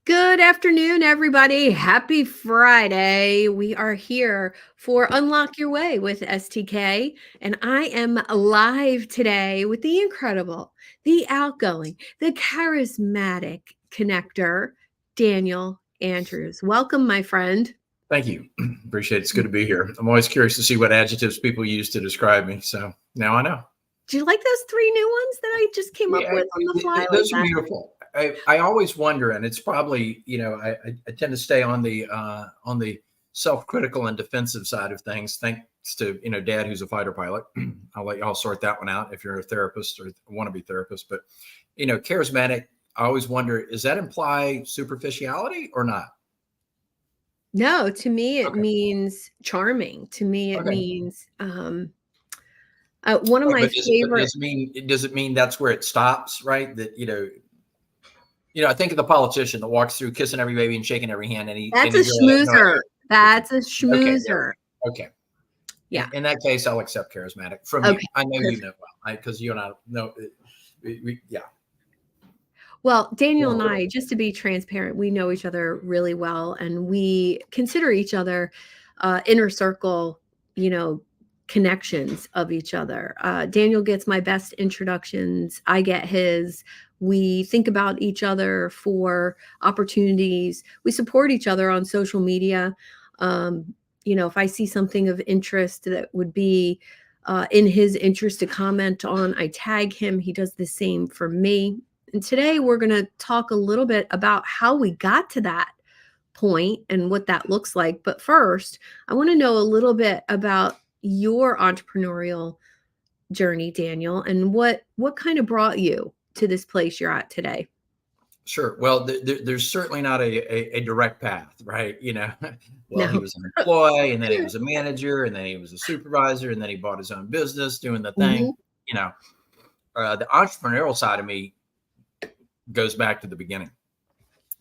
Good afternoon, everybody. Happy Friday. We are here for Unlock Your Way with STK, and I am live today with the incredible, the outgoing, the charismatic connector, Daniel Andrews. Welcome, my friend. Thank you. Appreciate it. It's good to be here. I'm always curious to see what adjectives people use to describe me. So now I know. Do you like those three new ones that I just came up with on the fly? Those are beautiful. I always wonder, and it's probably, I tend to stay on the self-critical and defensive side of things, thanks to, Dad, who's a fighter pilot. I'll let y'all sort that one out if you're a therapist or want to be therapist. But, charismatic, I always wonder, does that imply superficiality or not? No, to me, it means charming. To me, it means one of my favorite. Does it mean that's where it stops, right? That, I think of the politician that walks through kissing every baby and shaking every hand. That's a schmoozer. That's a schmoozer. Okay. Yeah. In that case, I'll accept charismatic from you. I know you know well, because you and I know. Yeah. Well, Daniel and I, just to be transparent, we know each other really well, and we consider each other inner circle, connections of each other. Daniel gets my best introductions. I get his. We think about each other for opportunities. We support each other on social media. If I see something of interest that would be in his interest to comment on, I tag him. He does the same for me. And today we're going to talk a little bit about how we got to that point and what that looks like. But first, I want to know a little bit about your entrepreneurial journey, Daniel, and what kind of brought you to this place you're at today. Sure. Well, there's certainly not a direct path, right? He was an employee, and then he was a manager, and then he was a supervisor, and then he bought his own business doing the thing. The entrepreneurial side of me goes back to the beginning.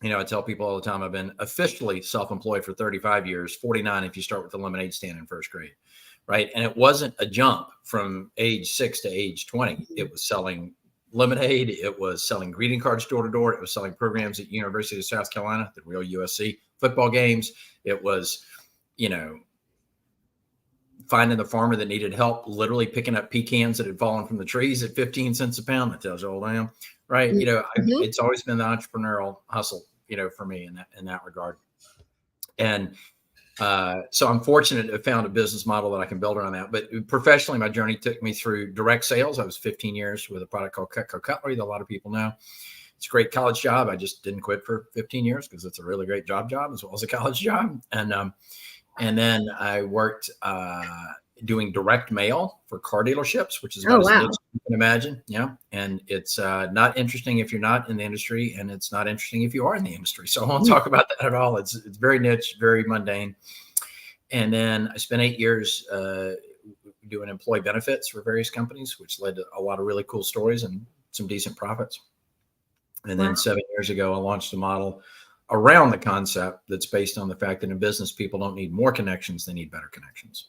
I tell people all the time, I've been officially self-employed for 35 years, 49 if you start with the lemonade stand in first grade, right? And it wasn't a jump from age 6 to age 20. It was selling lemonade. It was selling greeting cards door to door. It was selling programs at University of South Carolina, the real USC football games. It was, finding the farmer that needed help, literally picking up pecans that had fallen from the trees at 15 cents a pound. That tells you all I am, right? It's always been the entrepreneurial hustle, for me in that regard. And so I'm fortunate to have found a business model that I can build around that. But professionally, my journey took me through direct sales. I was 15 years with a product called Cutco Cutlery that a lot of people know. It's a great college job. I just didn't quit for 15 years because it's a really great job as well as a college job. And then I worked doing direct mail for car dealerships, which is about as niche as you can imagine. Yeah. And it's not interesting if you're not in the industry, and it's not interesting if you are in the industry. So I won't talk about that at all. It's very niche, very mundane. And then I spent 8 years doing employee benefits for various companies, which led to a lot of really cool stories and some decent profits. And then 7 years ago, I launched a model around the concept that's based on the fact that in business, people don't need more connections, they need better connections.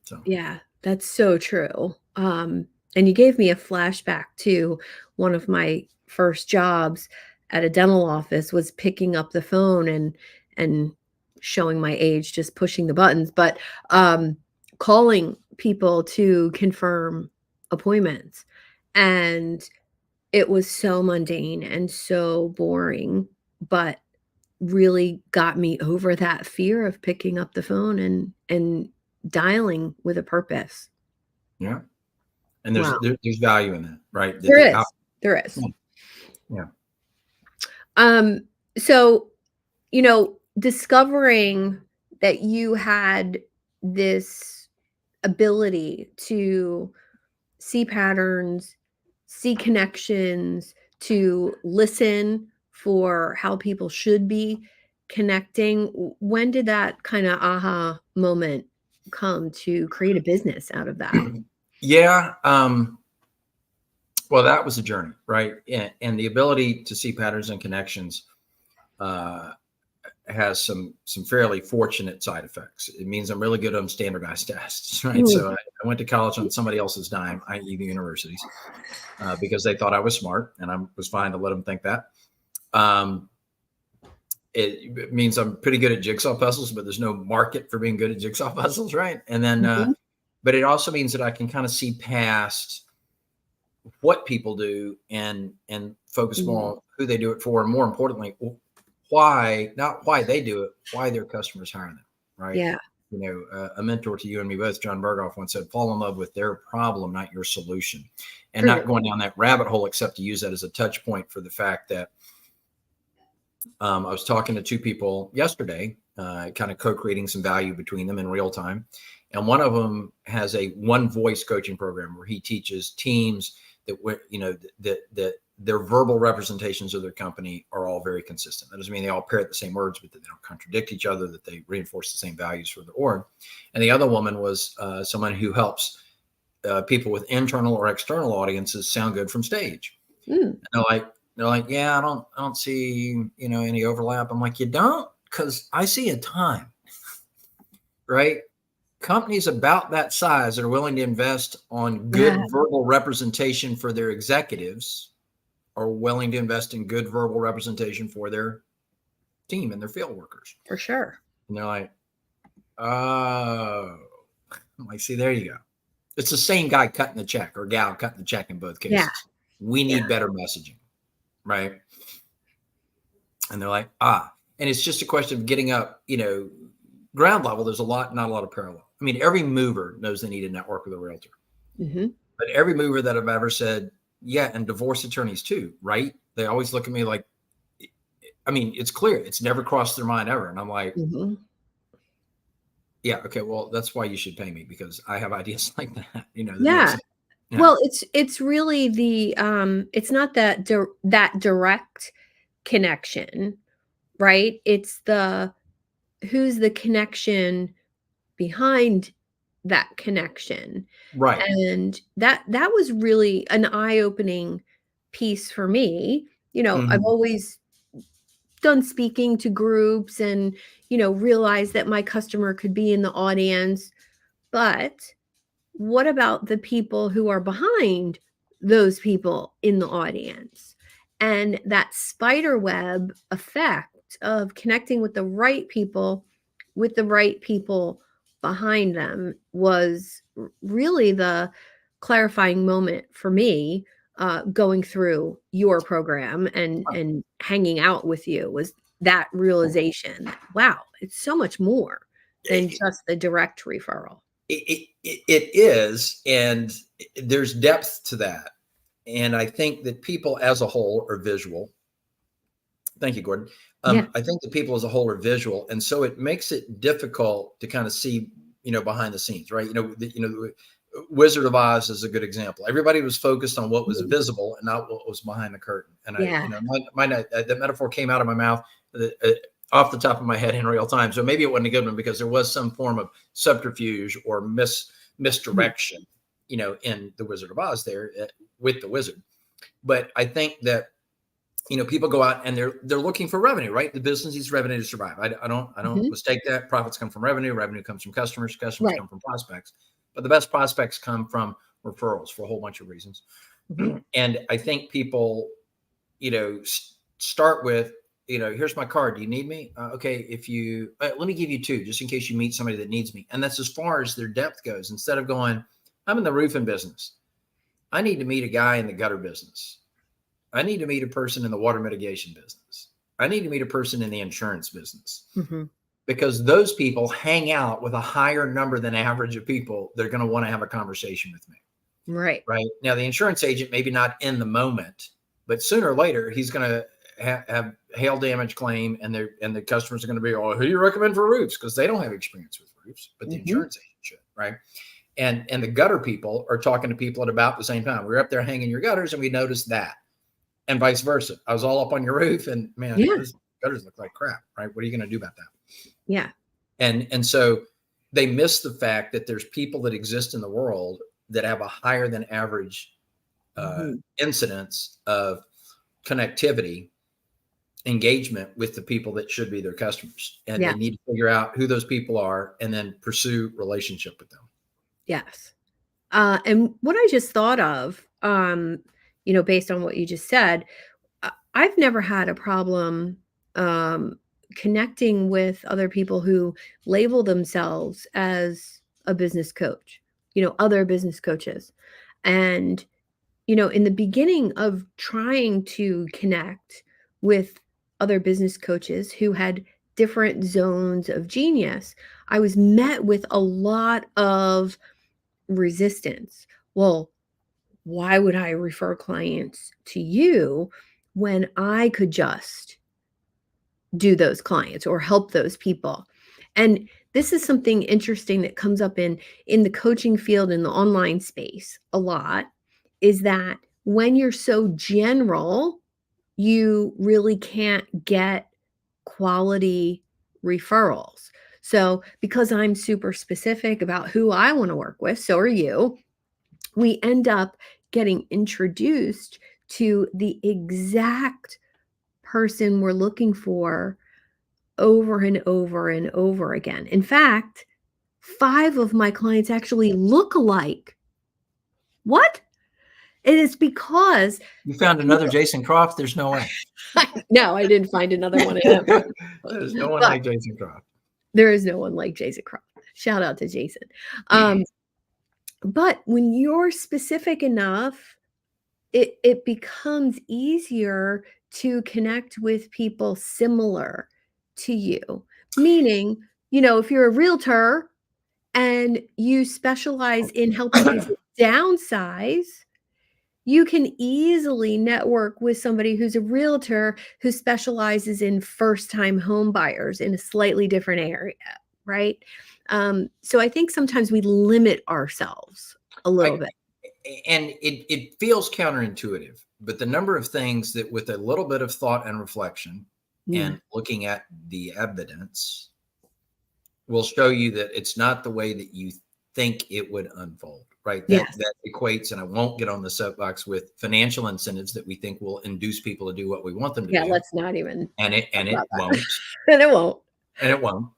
So yeah, that's so true. And you gave me a flashback to one of my first jobs at a dental office was picking up the phone and showing my age, just pushing the buttons, but calling people to confirm appointments. And it was so mundane and so boring, but really got me over that fear of picking up the phone and dialing with a purpose. Yeah. And there's value in that, right? There is. Yeah. So, discovering that you had this ability to see patterns, see connections, to listen for how people should be connecting. When did that kind of aha moment come to create a business out of that? Yeah. Well, that was a journey, right? And the ability to see patterns and connections has some fairly fortunate side effects. It means I'm really good on standardized tests, right? So I went to college on somebody else's dime, i.e. the universities, because they thought I was smart, and I was fine to let them think that. it means I'm pretty good at jigsaw puzzles, but there's no market for being good at jigsaw puzzles, right? And then, Mhm. but it also means that I can kind of see past what people do and focus more Mm. on who they do it for, and more importantly, why, not why they do it, why their customers hire them, right? Yeah. You know, a mentor to you and me both, John Berghoff, once said, fall in love with their problem, not your solution. And Mm. not going down that rabbit hole, except to use that as a touch point for the fact that I was talking to two people yesterday, kind of co-creating some value between them in real time. And one of them has a one voice coaching program where he teaches teams that, you know, that their verbal representations of their company are all very consistent. That doesn't mean they all parrot the same words, but that they don't contradict each other, that they reinforce the same values for the org. And the other woman was someone who helps people with internal or external audiences sound good from stage. Mm. And they're like, yeah, I don't see, you know, any overlap. I'm like, you don't? Because I see a ton, right? Companies about that size that are willing to invest on Yeah, good verbal representation for their executives are willing to invest in good verbal representation for their team and their field workers. for sure. And they're like, oh, I'm like, see, there you go. It's the same guy cutting the check or gal cutting the check in both Yeah. cases. We need better messaging, right? And they're like, and it's just a question of getting up, you know, ground level. There's not a lot of parallel. I mean, every mover knows they need a network with a realtor, Mm-hmm. but every mover that I've ever said, yeah, and divorce attorneys too, right? They always look at me like, I mean, it's clear. It's never crossed their mind ever. And I'm like, Mm-hmm. yeah, okay, well, that's why you should pay me, because I have ideas like that, you know, that makes Yeah. sense. Yeah. Well, it's really the it's not that direct connection, right? It's the who's the connection behind that connection. Right. And that was really an eye-opening piece for me. You know, I've Mhm. always done speaking to groups and, you know, realized that my customer could be in the audience, but what about the people who are behind those people in the audience? And that spider web effect of connecting with the right people behind them was really the clarifying moment for me, going through your program and hanging out with you, was that realization that, wow, it's so much more than It, just the direct referral. it is, and there's depth to that. And I think that people as a whole are visual. Thank you, Gordon. Yeah. I think that people as a whole are visual, and so it makes it difficult to kind of see, you know, behind the scenes, right? Wizard of Oz is a good example. Everybody was focused on what was Mhm. visible and not what was behind the curtain. And Yeah. that metaphor came out of my mouth off the top of my head in real time. So maybe it wasn't a good one because there was some form of subterfuge or Mhm. misdirection, you know, in the Wizard of Oz there with the wizard. But I think that, you know, people go out and they're looking for revenue, right? The business needs revenue to survive. I don't Mhm. mistake that. Profits come from revenue. Revenue comes from customers. Customers Right. come from prospects. But the best prospects come from referrals for a whole bunch of reasons. Mhm. And I think people, you know, start with, you know, here's my card. Do you need me? Okay, if you let me give you two, just in case you meet somebody that needs me. And that's as far as their depth goes. Instead of going, I'm in the roofing business. I need to meet a guy in the gutter business. I need to meet a person in the water mitigation business. I need to meet a person in the insurance business, Mhm. because those people hang out with a higher number than average of people that are going to want to have a conversation with me. Right. Right now, the insurance agent, maybe not in the moment, but sooner or later, he's going to have hail damage claim, and the customers are going to be, oh, who do you recommend for roofs? Because they don't have experience with roofs, but the Mhm. insurance agent should, right? And the gutter people are talking to people at about the same time. We were up there hanging your gutters, and we noticed that, and vice versa. I was all up on your roof, and man, Yeah. those gutters look like crap, right? What are you going to do about that? Yeah. And so they miss the fact that there's people that exist in the world that have a higher than average Mhm. incidence of connectivity, engagement with the people that should be their customers, and they Yes. need to figure out who those people are and then pursue relationship with them. Yes. And what I just thought of, based on what you just said, I've never had a problem, connecting with other people who label themselves as a business coach, other business coaches. And, in the beginning of trying to connect with other business coaches who had different zones of genius, I was met with a lot of resistance. Well, why would I refer clients to you when I could just do those clients or help those people? And this is something interesting that comes up in the coaching field, in the online space a lot, is that when you're so general, you really can't get quality referrals. So because I'm super specific about who I want to work with, so are you, we end up getting introduced to the exact person we're looking for over and over and over again. In fact, 5 of my clients actually look alike. What? It is because you found another Jason Croft. There's no way. No, I didn't find another one of them. There's no one like Jason Croft. There is no one like Jason Croft. Shout out to Jason. But when you're specific enough, it becomes easier to connect with people similar to you. Meaning, if you're a realtor and you specialize in helping people downsize, you can easily network with somebody who's a realtor who specializes in first-time home buyers in a slightly different area, right? So I think sometimes we limit ourselves a little bit. And it feels counterintuitive, but the number of things that with a little bit of thought and reflection and looking at the evidence will show you that it's not the way that you think it would unfold, right? That equates, and I won't get on the soapbox, with financial incentives that we think will induce people to do what we want them to do. Yeah, let's not even. And it won't. And it won't. And it won't.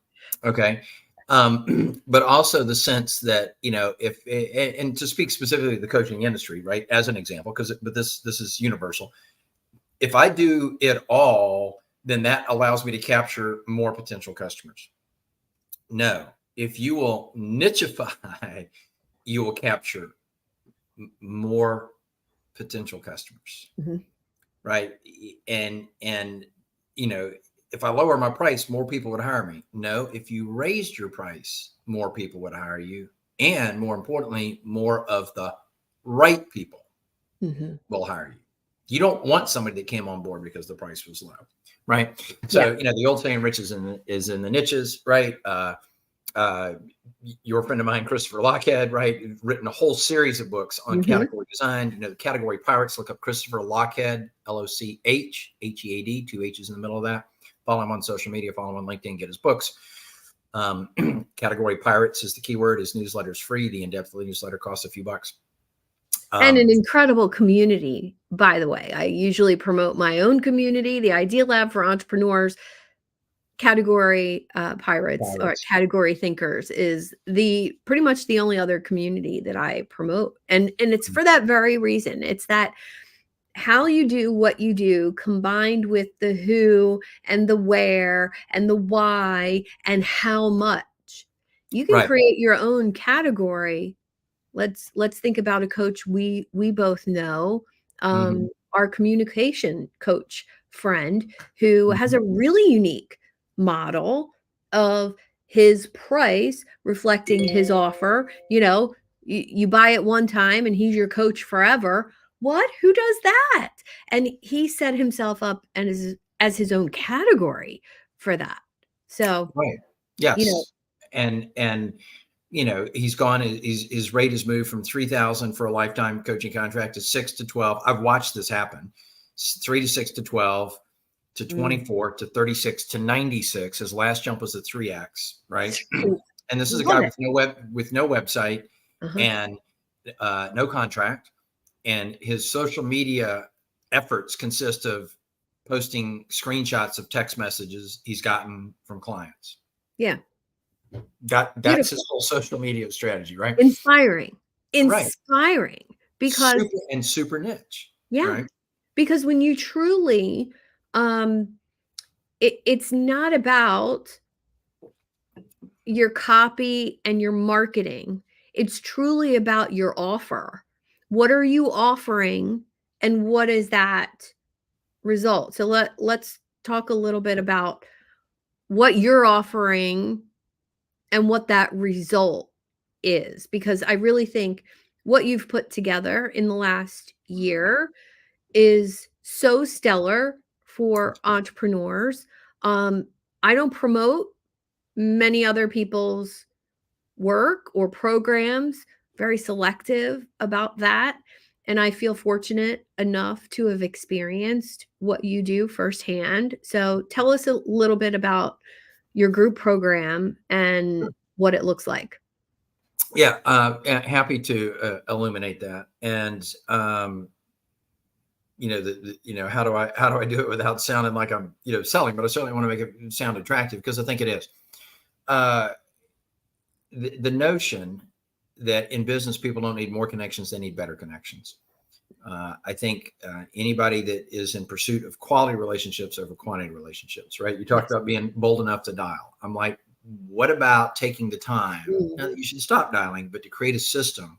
Okay. But also the sense that, and to speak specifically to the coaching industry, right, as an example, but this is universal. If I do it all, then that allows me to capture more potential customers. No, if you will nicheify, you will capture more potential customers, right? And if I lower my price, more people would hire me. No, if you raised your price, more people would hire you. And more importantly, more of the right people will hire you. You don't want somebody that came on board because the price was low, right? So, the old saying, rich is in the niches, right? Your friend of mine, Christopher Lochhead, right, written a whole series of books on category design. The category pirates. Look up Christopher Lochhead, Lochhead, 2 H's in the middle of that. Follow him on social media, follow him on LinkedIn, get his books. Category pirates is the keyword. His newsletter is free. The in-depth newsletter costs a few bucks. And an incredible community, by the way. I usually promote my own community, the Idea Lab for Entrepreneurs. Category pirates or category thinkers is pretty much the only other community that I promote. And it's for that very reason. It's that how you do what you do combined with the who and the where and the why and how much. You can create your own category. Let's think about a coach we both know, our communication coach friend who has a really unique model of his price reflecting his offer. You buy it one time and he's your coach forever. What? Who does that? And he set himself up and as his own category for that. So, yes, and he's gone. His rate has moved from 3,000 for a lifetime coaching contract to 6 to 12. I've watched this happen. 3 to 6 to 12 to 24 to 36 to 96. His last jump was at 3x, right? And this is a guy with no website and no contract. And his social media efforts consist of posting screenshots of text messages he's gotten from clients. Yeah. That's his whole social media strategy, right? Inspiring because super niche. Yeah. Right? Because when you truly it's not about your copy and your marketing. It's truly about your offer. What are you offering and what is that result? So let's talk a little bit about what you're offering and what that result is, because I really think what you've put together in the last year is so stellar for entrepreneurs. I don't promote many other people's work or programs, very selective about that. And I feel fortunate enough to have experienced what you do firsthand. So tell us a little bit about your group program and what it looks like. Yeah, happy to illuminate that. And how do I do it without sounding like I'm selling? But I certainly want to make it sound attractive, because I think it is. The notion that in business people don't need more connections, they need better connections. I think anybody that is in pursuit of quality relationships over quantity relationships, right? You talked about being bold enough to dial. I'm like, what about taking the time? Now, you should stop dialing, but to create a system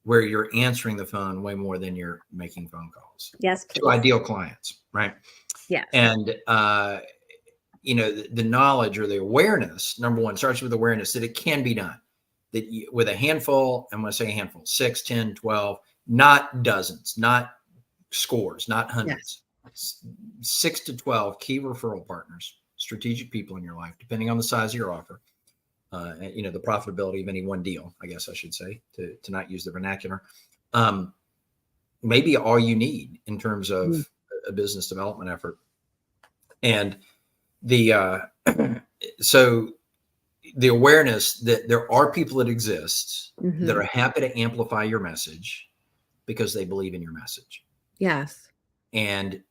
where you're answering the phone way more than you're making phone calls. Yes, please. To ideal clients, right? Yes. And the knowledge or the awareness, number one, starts with awareness that it can be done. That with a handful, I'm going to say a handful, 6, 10, 12, not dozens, not scores, not hundreds, 6 to 12 key referral partners, strategic people in your life, depending on the size of your offer, the profitability of any one deal, I guess I should say, to not use the vernacular, maybe all you need in terms of a business development effort. And so the awareness that there are people that exist that are happy to amplify your message because they believe in your message. Yes. And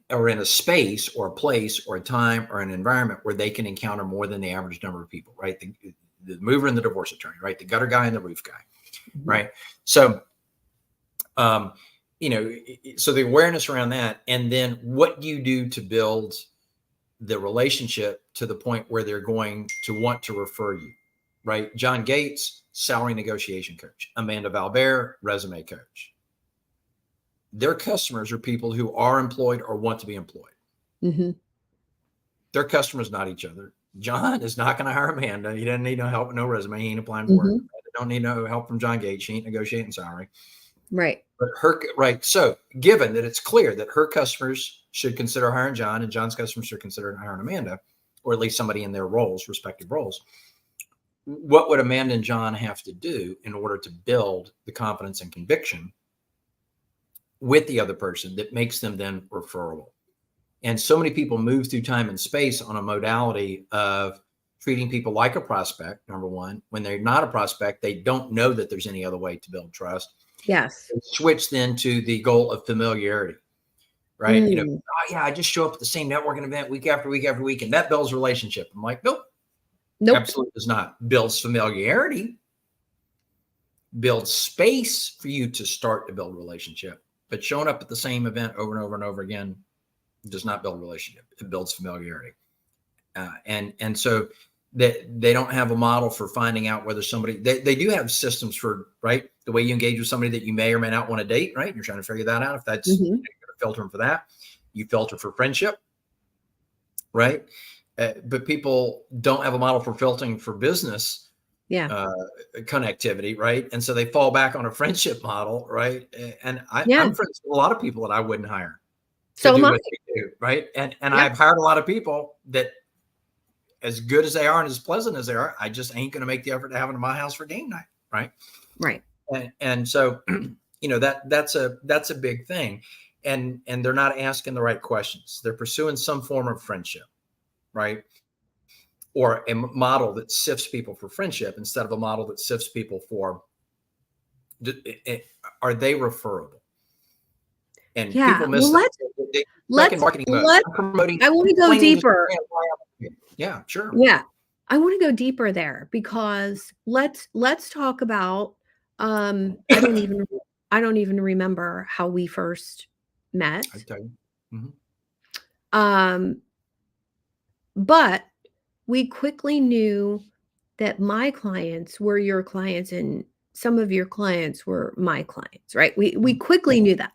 are in a space or a place or a time or an environment where they can encounter more than the average number of people, right? The mover and the divorce attorney, right? The gutter guy and the roof guy, right? So, so the awareness around that, and then what you do to build the relationship to the point where they're going to want to refer you, right? John Gates, salary negotiation coach. Amanda Valverde, resume coach. Their customers are people who are employed or want to be employed. Their customers, not each other. John is not going to hire Amanda. He doesn't need no help with no resume. He ain't applying for work. Amanda don't need no help from John Gates. She ain't negotiating salary. Right. But so given that it's clear that her customers should consider hiring John and John's customers should consider hiring Amanda, or at least somebody in their respective roles, what would Amanda and John have to do in order to build the confidence and conviction with the other person that makes them then referable? And so many people move through time and space on a modality of treating people like a prospect, number one. When they're not a prospect, they don't know that there's any other way to build trust. Yes. They switch then to the goal of familiarity, right? I just show up at the same networking event week after week after week, and that builds relationship. I'm like, nope. Absolutely does not. Builds familiarity, builds space for you to start to build relationship. But showing up at the same event over and over and over again does not build relationship. It builds familiarity. And so they don't have a model for finding out whether somebody, they do have systems for, right, the way you engage with somebody that you may or may not want to date, right? You're trying to figure that out. If that's, you're going to filter them for that. You filter for friendship, right? But people don't have a model for filtering for business connectivity, right? And so they fall back on a friendship model, right? And I'm friends with a lot of people that I wouldn't hire to do what they do, right? And I've hired a lot of people that, as good as they are and as pleasant as they are, I just ain't going to make the effort to have them in my house for game night, right? Right. And so, that's a big thing, and they're not asking the right questions. They're pursuing some form of friendship, right? Or a model that sifts people for friendship instead of a model that sifts people for, are they referable? And people miss that. I want to go deeper. Yeah, sure. Yeah. I want to go deeper there, because let's talk about, I don't even remember how we first met. I tell you. But we quickly knew that my clients were your clients and some of your clients were my clients, right? We quickly knew that.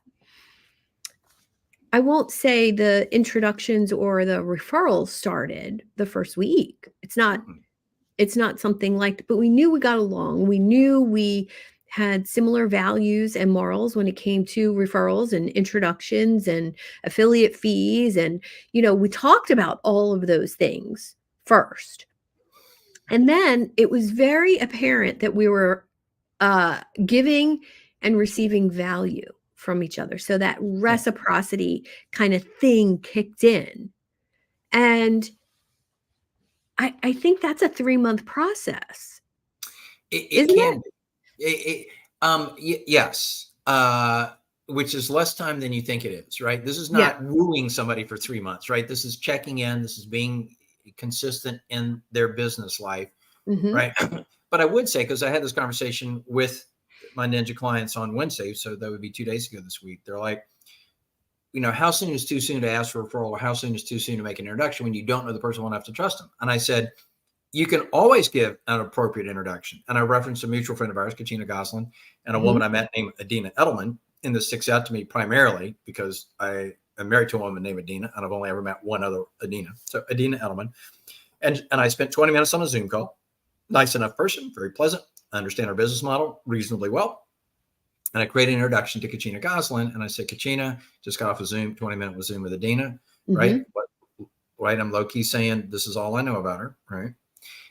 I won't say the introductions or the referrals started the first week. It's not something like, but we knew we got along. We knew we had similar values and morals when it came to referrals and introductions and affiliate fees. And, we talked about all of those things first. And then it was very apparent that we were giving and receiving value from each other. So that reciprocity kind of thing kicked in. And I think that's a 3-month process. It can be. Yes. Which is less time than you think it is, right? This is not wooing somebody for 3 months, right? This is checking in. This is being consistent in their business life, right? But I would say, because I had this conversation with my Ninja clients on Wednesday, so that would be 2 days ago this week. They're like, how soon is too soon to ask for a referral, or how soon is too soon to make an introduction when you don't know the person well enough to trust them? And I said, you can always give an appropriate introduction. And I referenced a mutual friend of ours, Katrina Goslin, and a woman I met named Adina Edelman. And this sticks out to me primarily because I am married to a woman named Adina, and I've only ever met one other Adina. So Adina Edelman. And I spent 20 minutes on a Zoom call. Nice enough person, very pleasant, understand our business model reasonably well. And I created an introduction to Katrina Goslin. And I said, Katrina, just got off a Zoom, 20-minute with Zoom with Adina, right? Right. I'm low-key saying this is all I know about her, right?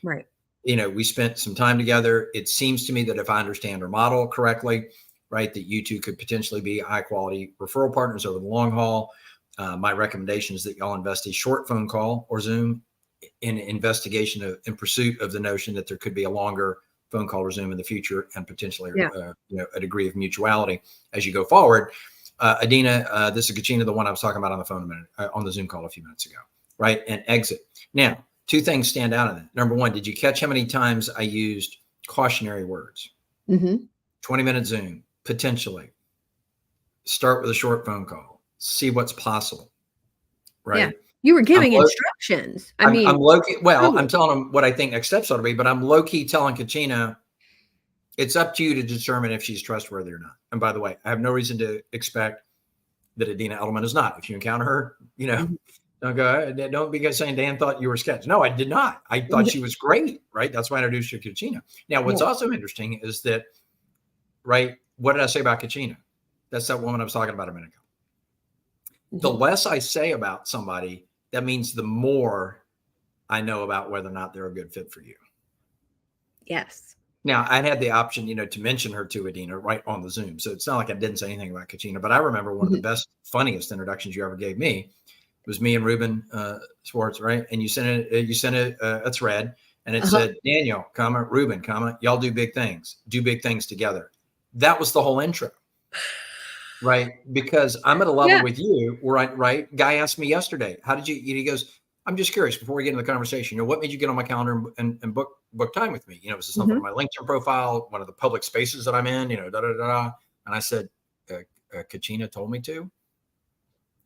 Right. We spent some time together. It seems to me that if I understand her model correctly, right, that you two could potentially be high quality referral partners over the long haul. My recommendation is that y'all invest a short phone call or Zoom in investigation in pursuit of the notion that there could be a longer phone call or Zoom in the future, and potentially a degree of mutuality as you go forward. Adina, this is Katrina, the one I was talking about on the phone on the Zoom call a few minutes ago, right? And exit. Now, 2 things stand out in that. Number one, did you catch how many times I used cautionary words? 20-minute Zoom, potentially. Start with a short phone call. See what's possible, right? Yeah. You were giving instructions. I'm low-key. Well, I'm telling them what I think next steps ought to be, but I'm low-key telling Katrina, it's up to you to determine if she's trustworthy or not. And by the way, I have no reason to expect that Adina Edelman is not. If you encounter her, don't go, don't be saying Dan thought you were sketch. No, I did not. I thought she was great, right? That's why I introduced you to Katrina. Now, what's also interesting is that, right, what did I say about Katrina? That's that woman I was talking about a minute ago. The less I say about somebody, that means the more I know about whether or not they're a good fit for you. Yes. Now, I had the option, to mention her to Adina right on the Zoom. So it's not like I didn't say anything about Katrina, but I remember one of the best, funniest introductions you ever gave me was me and Ruben Swartz, right? And you sent a thread, and it said, Daniel, Ruben, y'all do big things together. That was the whole intro. Right. Because I'm at a level with you where right. Guy asked me yesterday, how did you, he goes, I'm just curious before we get into the conversation, what made you get on my calendar and book time with me? Was this something on my LinkedIn profile, one of the public spaces that I'm in, And I said, Katrina told me to.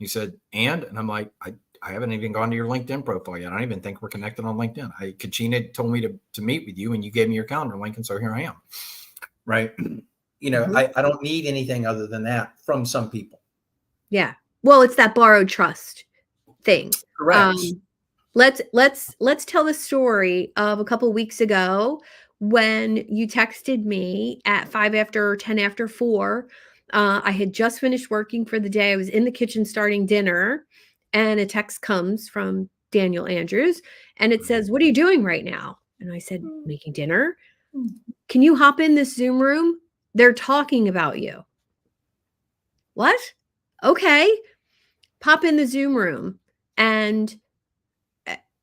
He said, and I'm like, I haven't even gone to your LinkedIn profile yet. I don't even think we're connected on LinkedIn. Katrina told me to meet with you, and you gave me your calendar link. And so here I am. Right. I don't need anything other than that from some people. Yeah. Well, it's that borrowed trust thing. Correct. Let's tell the story of a couple of weeks ago when you texted me at 5 after 10 after 4. I had just finished working for the day. I was in the kitchen starting dinner, and a text comes from Daniel Andrews, and it says, "What are you doing right now?" And I said, "Making dinner." "Can you hop in this Zoom room? They're talking about you." What? Okay. Pop in the Zoom room. And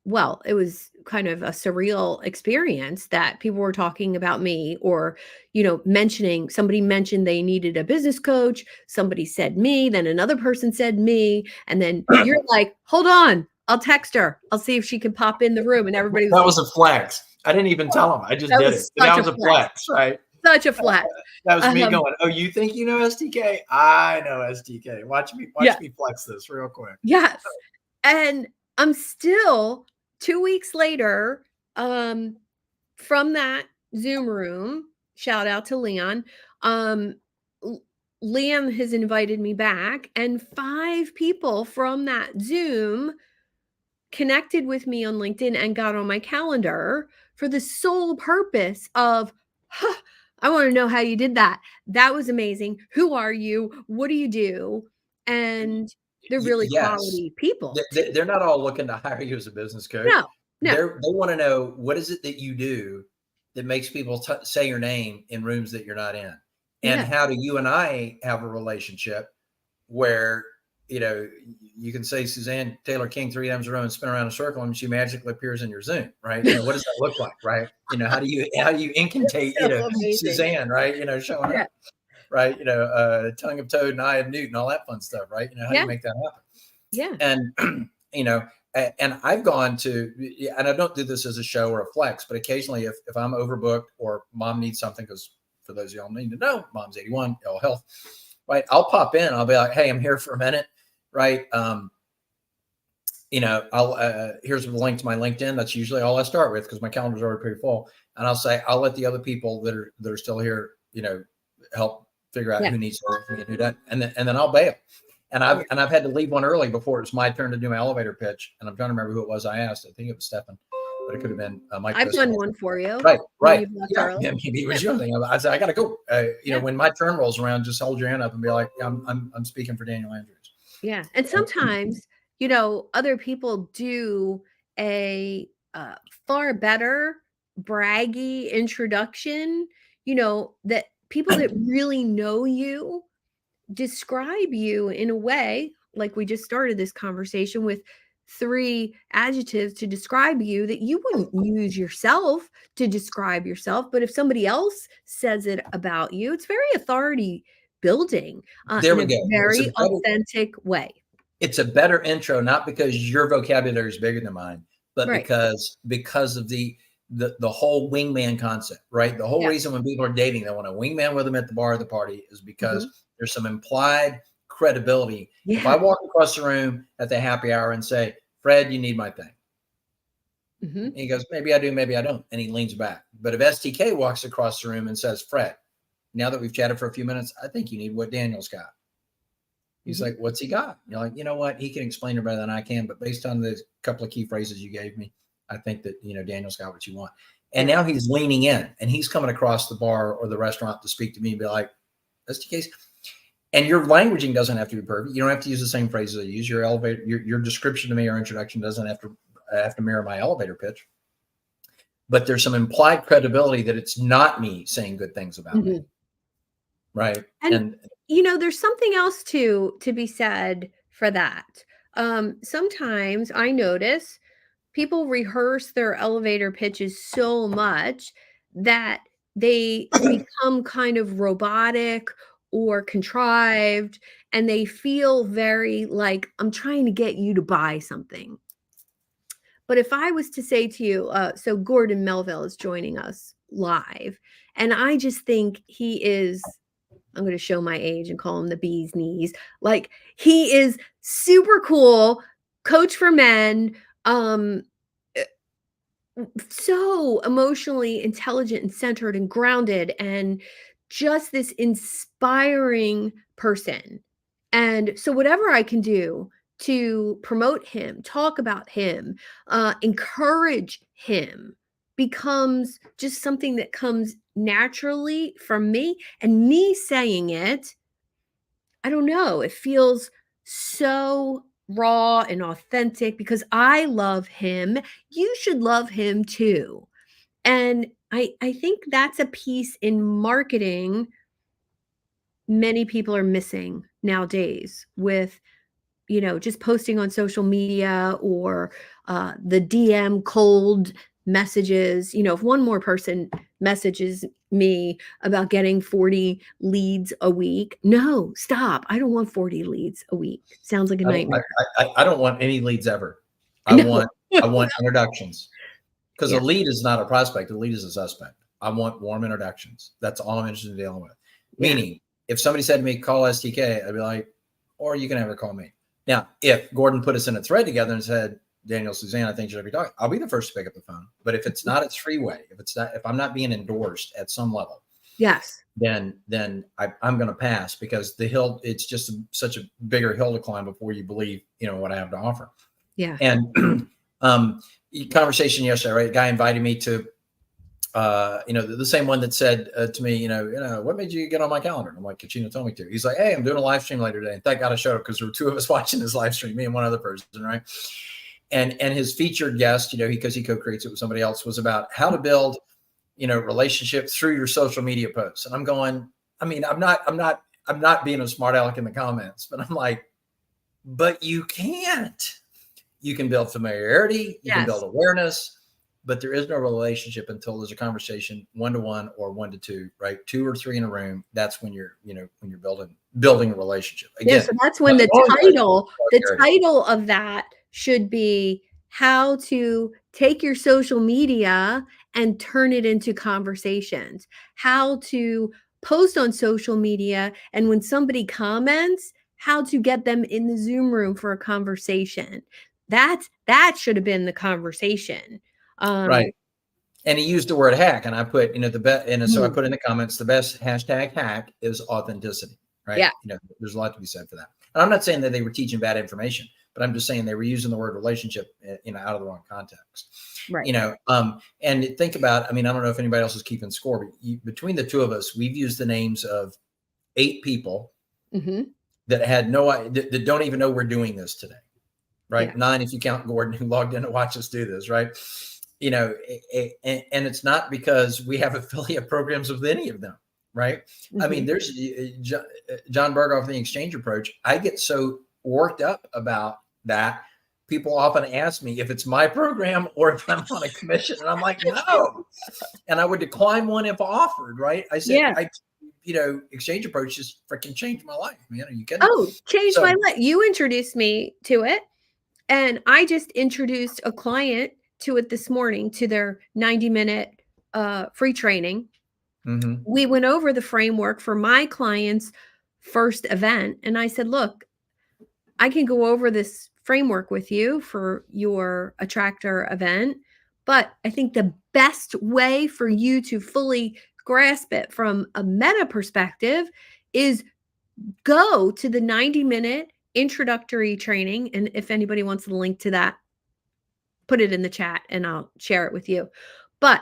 well, it was kind of a surreal experience that people were talking about me, or, somebody mentioned they needed a business coach. Somebody said me, then another person said me. And then you're like, hold on, I'll text her. I'll see if she can pop in the room. And everybody was that was a flex. I didn't even tell them. I just did it. That was a flex, right? Such a flex. That was me going, oh, you think you know STK? I know STK. Watch me flex this real quick. Yes. And I'm still 2 weeks later, from that Zoom room, shout out to Leon, Liam has invited me back, and 5 people from that Zoom connected with me on LinkedIn and got on my calendar for the sole purpose of, huh, I want to know how you did that. That was amazing. Who are you? What do you do? And they're really Yes. quality people too. They're not all looking to hire you as a business coach. No, no. They want to know, what is it that you do that makes people say your name in rooms that you're not in? And Yeah. how do you and I have a relationship where, you can say Suzanne Taylor-King 3 times in a row and spin around in a circle and she magically appears in your Zoom, right? What does that look like, right? How do you incantate, So amazing. Suzanne, right? Showing Yeah. up, right? Tongue of Toad and Eye of Newt and all that fun stuff, right? How do Yeah. you make that happen? Yeah. And, and I've gone to, and I don't do this as a show or a flex, but occasionally if I'm overbooked or mom needs something, because for those of y'all need to know, mom's 81, ill health, right? I'll pop in. I'll be like, hey, I'm here for a minute, right? I'll here's the link to my LinkedIn. That's usually all I start with because my calendar's already pretty full. And I'll say, I'll let the other people that are still here, help figure out who needs to work for me and who doesn't, and then I'll bail. And I've had to leave one early before it's my turn to do my elevator pitch. And I'm trying to remember who it was I asked. I think it was Stefan, but it could have been Mike. I've done one for you. Right. Yeah, maybe it was your thing. I said, I got to go. When my turn rolls around, just hold your hand up and be like, I'm speaking for Daniel Andrews. Yeah. And sometimes, other people do a far better braggy introduction, that people that really know you describe you in a way, like we just started this conversation with 3 adjectives to describe you that you wouldn't use yourself to describe yourself. But if somebody else says it about you, it's very authority building There in we a go. very authentic way. It's a better intro, not because your vocabulary is bigger than mine, but because of the whole wingman concept, right? The whole reason when people are dating, they want a wingman with them at the bar or the party is because there's some implied credibility. If I walk across the room at the happy hour and say, Fred, you need my thing. He goes, maybe I do, maybe I don't. And he leans back. But if STK walks across the room and says, Fred, now that we've chatted for a few minutes, I think you need what Daniel's got. He's like, what's he got? You're like, you know what? He can explain it better than I can. But based on the couple of key phrases you gave me, I think that, Daniel's got what you want. And now he's leaning in and he's coming across the bar or the restaurant to speak to me and be like, that's the case. And your languaging doesn't have to be perfect. You don't have to use the same phrases I use. Your elevator, your description to me or introduction doesn't have to mirror my elevator pitch. But there's some implied credibility that it's not me saying good things about me. Right. And there's something else to be said for that. Sometimes I notice people rehearse their elevator pitches so much that they become kind of robotic or contrived, and they feel very like, I'm trying to get you to buy something. But if I was to say to you, so Gordon Melville is joining us live, and I just think he is, I'm going to show my age and call him the bee's knees. Like, he is super cool, coach for men, so emotionally intelligent and centered and grounded, and just this inspiring person. And so whatever I can do to promote him, talk about him, encourage him, becomes just something that comes naturally from me. And me saying it, I don't know, it feels so raw and authentic because I love him. You should love him too. And I think that's a piece in marketing many people are missing nowadays with, just posting on social media or the DM cold messages. If one more person messages me about getting 40 leads a week, no, stop. I don't want 40 leads a week. Sounds like a nightmare. I don't want any leads ever. I want introductions, because a lead is not a prospect. A lead is a suspect. I want warm introductions. That's all I'm interested in dealing with. Meaning, if somebody said to me, call STK, I'd be like, or you can have her call me. Now, if Gordon put us in a thread together and said, Daniel, Suzanne, I think you should be talking. I'll be the first to pick up the phone. But if it's not, it's freeway. If I'm not being endorsed at some level, yes, then I'm going to pass, because the hill, it's just such a bigger hill to climb before you believe, what I have to offer. yeah, And conversation yesterday, right? A guy invited me to, the same one that said to me, what made you get on my calendar? I'm like, Kachino told me to. He's like, hey, I'm doing a live stream later today. And thank God I showed up, because there were two of us watching this live stream, me and one other person, right? And his featured guest, because he co-creates it with somebody else, was about how to build, relationships through your social media posts. And I'm going, I'm not being a smart aleck in the comments, but I'm like, but you can't. You can build familiarity, you can build awareness, but there is no relationship until there's a conversation 1-to-1 or 1-to-2, right? 2 or 3 in a room. That's when you're building a relationship. Again, so that's when the title of that should be how to take your social media and turn it into conversations, how to post on social media, and when somebody comments, how to get them in the Zoom room for a conversation. That should have been the conversation. Right. And he used the word hack, and I put, the best, and so I put in the comments, the best hashtag hack is authenticity, right? Yeah. There's a lot to be said for that. And I'm not saying that they were teaching bad information, but I'm just saying they were using the word relationship, out of the wrong context, right? And think about, I don't know if anybody else is keeping score, but between the two of us, we've used the names of 8 people that had that don't even know we're doing this today, right? Yeah. 9 if you count Gordon, who logged in to watch us do this, right? And it's not because we have affiliate programs with any of them, right? There's John Berghoff, the exchange approach. I get so worked up about that. People often ask me if it's my program or if I'm on a commission, and I'm like, no. And I would decline one if offered, right? I said, exchange approach just freaking changed my life, man. Are you kidding? Oh, changed my life. You introduced me to it, and I just introduced a client to it this morning, to their 90-minute free training. We went over the framework for my client's first event, and I said, look, I can go over this framework with you for your attractor event, but I think the best way for you to fully grasp it from a meta perspective is go to the 90-minute introductory training. And if anybody wants the link to that, put it in the chat and I'll share it with you. But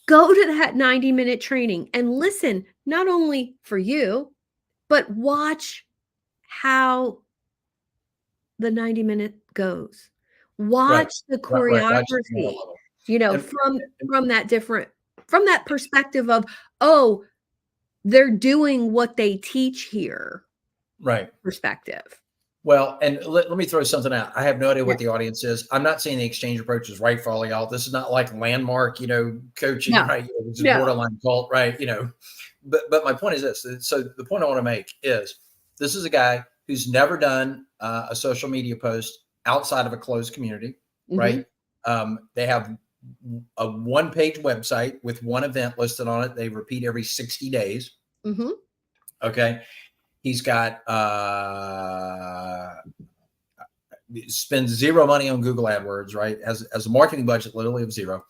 go to that 90-minute training and listen, not only for you, but watch how the 90-minute goes. Watch the choreography, from that perspective of, oh, they're doing what they teach here. Right. Perspective. Well, and let me throw something out. I have no idea what the audience is. I'm not saying the exchange approach is right for all y'all. This is not like landmark, coaching, right? It's a borderline cult, right? But my point is this. So the point I want to make is this is a guy who's never done a social media post outside of a closed community, right? They have a one-page website with one event listed on it. They repeat every 60 days. Okay. He's got spends zero money on Google AdWords, right? As a marketing budget literally of zero,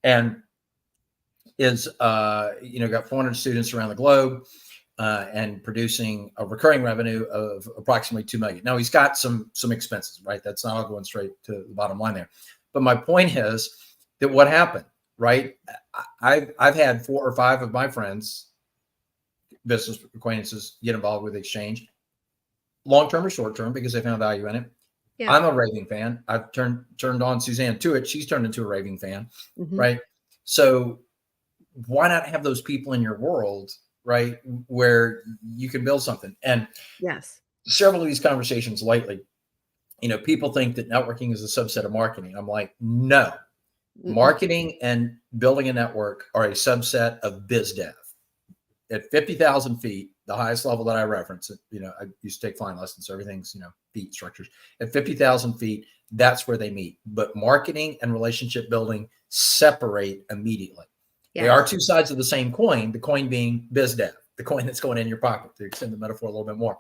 and is got 400 students around the globe, and producing a recurring revenue of approximately $2 million. Now he's got some expenses, right? That's not all going straight to the bottom line there. But my point is that what happened, right? I've had 4 or 5 of my friends, business acquaintances, get involved with exchange, long-term or short-term, because they found value in it. Yeah. I'm a raving fan. I've turned on Suzanne to it. She's turned into a raving fan, right? So why not have those people in your world, right, where you can build something? And several of these conversations lately, people think that networking is a subset of marketing. I'm like, no, marketing and building a network are a subset of biz dev. At 50,000 feet, the highest level that I reference, I used to take flying lessons, so everything's, feet structures. At 50,000 feet, that's where they meet. But marketing and relationship building separate immediately. Yes. They are two sides of the same coin, the coin being biz dev, the coin that's going in your pocket, to extend the metaphor a little bit more.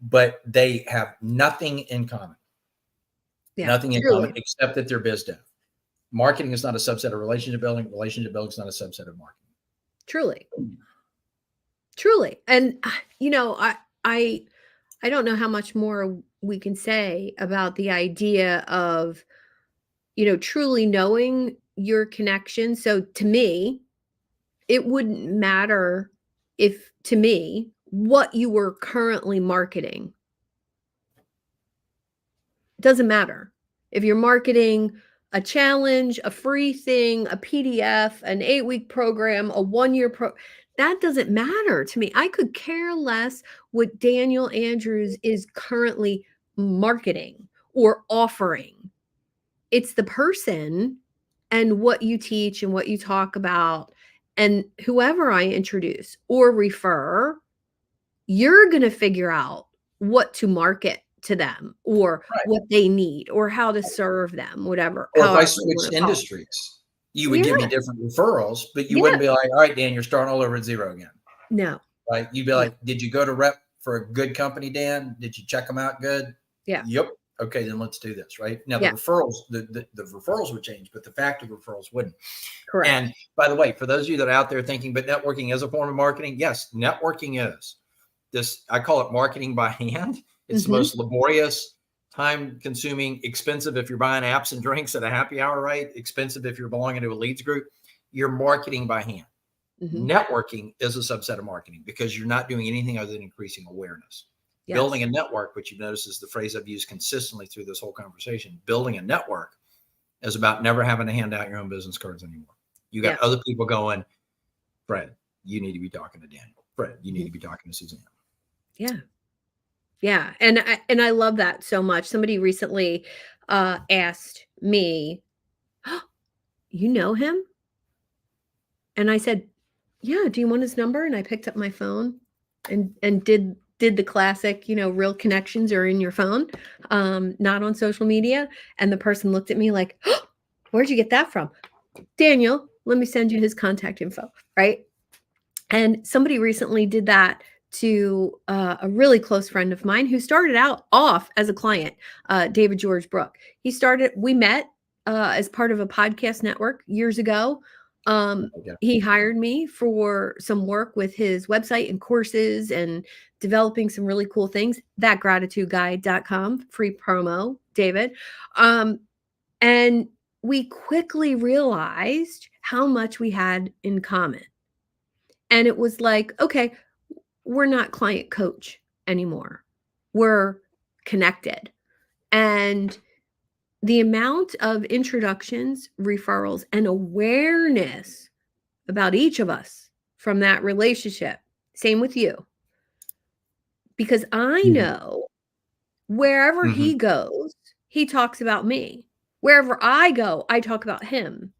But they have nothing in common. Yeah. Nothing in common Truly. except that they're biz dev. Marketing is not a subset of relationship building. Relationship building is not a subset of marketing. Truly. Truly. And I don't know how much more we can say about the idea of, truly knowing your connection. So to me, it wouldn't matter if, to me, what you were currently marketing. It doesn't matter. If you're marketing a challenge, a free thing, a PDF, an 8-week program, a 1-year that doesn't matter to me. I could care less what Daniel Andrews is currently marketing or offering. It's the person and what you teach and what you talk about, and whoever I introduce or refer, you're going to figure out what to market to them or Right. what they need or how to serve them, whatever. Or if I However you switched want to call it. industries, you would Yeah. give me different referrals, but you Yeah. wouldn't be like, all right, Dan, you're starting all over at zero again. No. Right. You'd be like, did you go to rep for a good company, Dan? Did you check them out good? Yeah. Yep. Okay, then let's do this. Right. Now Yeah. the referrals, the referrals would change, but the fact of referrals wouldn't. Correct. And by the way, for those of you that are out there thinking, but networking is a form of marketing, yes, networking is. This, I call it marketing by hand. It's the most laborious, time-consuming, expensive if you're buying apps and drinks at a happy hour, right? Expensive if you're belonging to a leads group. You're marketing by hand. Networking is a subset of marketing because you're not doing anything other than increasing awareness. Yes. Building a network, which you've noticed is the phrase I've used consistently through this whole conversation. Building a network is about never having to hand out your own business cards anymore. You got other people going, Fred, you need to be talking to Daniel. Fred, you need to be talking to Suzanne. Yeah. Yeah. And I love that so much. Somebody recently asked me, oh, you know him? And I said, yeah, do you want his number? And I picked up my phone and did the classic, real connections are in your phone, not on social media. And the person looked at me like, oh, where'd you get that from? Daniel, let me send you his contact info. Right. And somebody recently did that to a really close friend of mine who started out off as a client, David George Brooke. We met as part of a podcast network years ago. He hired me for some work with his website and courses and developing some really cool things. Thatgratitudeguide.com, free promo, David. And we quickly realized how much we had in common. And it was like, okay, we're not client coach anymore. We're connected. And the amount of introductions, referrals, and awareness about each of us from that relationship, same with you. Because I know wherever he goes, he talks about me. Wherever I go, I talk about him.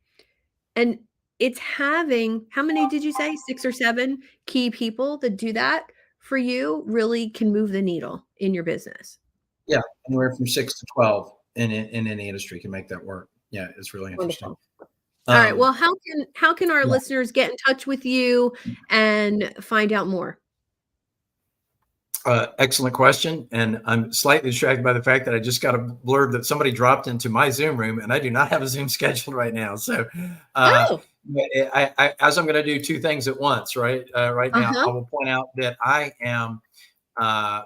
And it's having, how many did you say? 6 or 7 key people that do that for you really can move the needle in your business. Yeah, anywhere from 6 to 12 in any industry can make that work. Yeah, it's really interesting. All right. Well, how can our listeners get in touch with you and find out more? Excellent question. And I'm slightly distracted by the fact that I just got a blurb that somebody dropped into my Zoom room and I do not have a Zoom scheduled right now. So as I'm going to do 2 things at once, right now, I will point out that I am,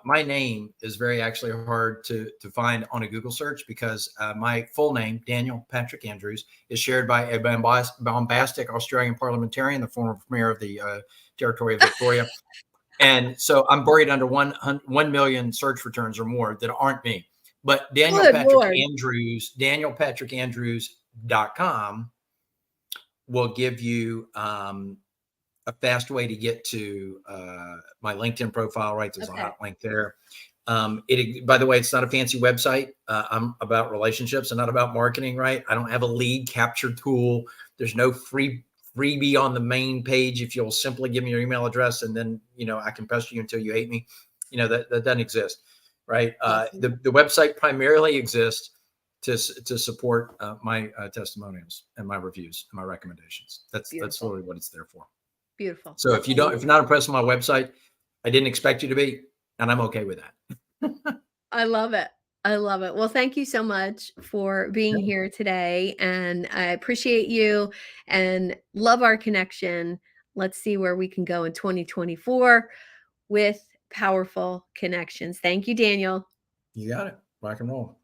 my name is very actually hard to find on a Google search because my full name, Daniel Patrick Andrews, is shared by a bombastic Australian parliamentarian, the former premier of the territory of Victoria. And so I'm buried under 1 million search returns or more that aren't me. But DanielPatrickAndrews.com will give you a fast way to get to my LinkedIn profile, right? There's a hot link there. By the way, it's not a fancy website. I'm about relationships and not about marketing, right? I don't have a lead capture tool. There's no freebie on the main page. If you'll simply give me your email address and then, I can pester you until you hate me, that doesn't exist, right? The website primarily exists to support my testimonials and my reviews and my recommendations. That's literally what it's there for. Beautiful. So if you're not impressed with my website, I didn't expect you to be, and I'm okay with that. I love it. I love it. Well, thank you so much for being Yeah. here today, and I appreciate you and love our connection. Let's see where we can go in 2024 with powerful connections. Thank you, Daniel. You got it. Rock and roll.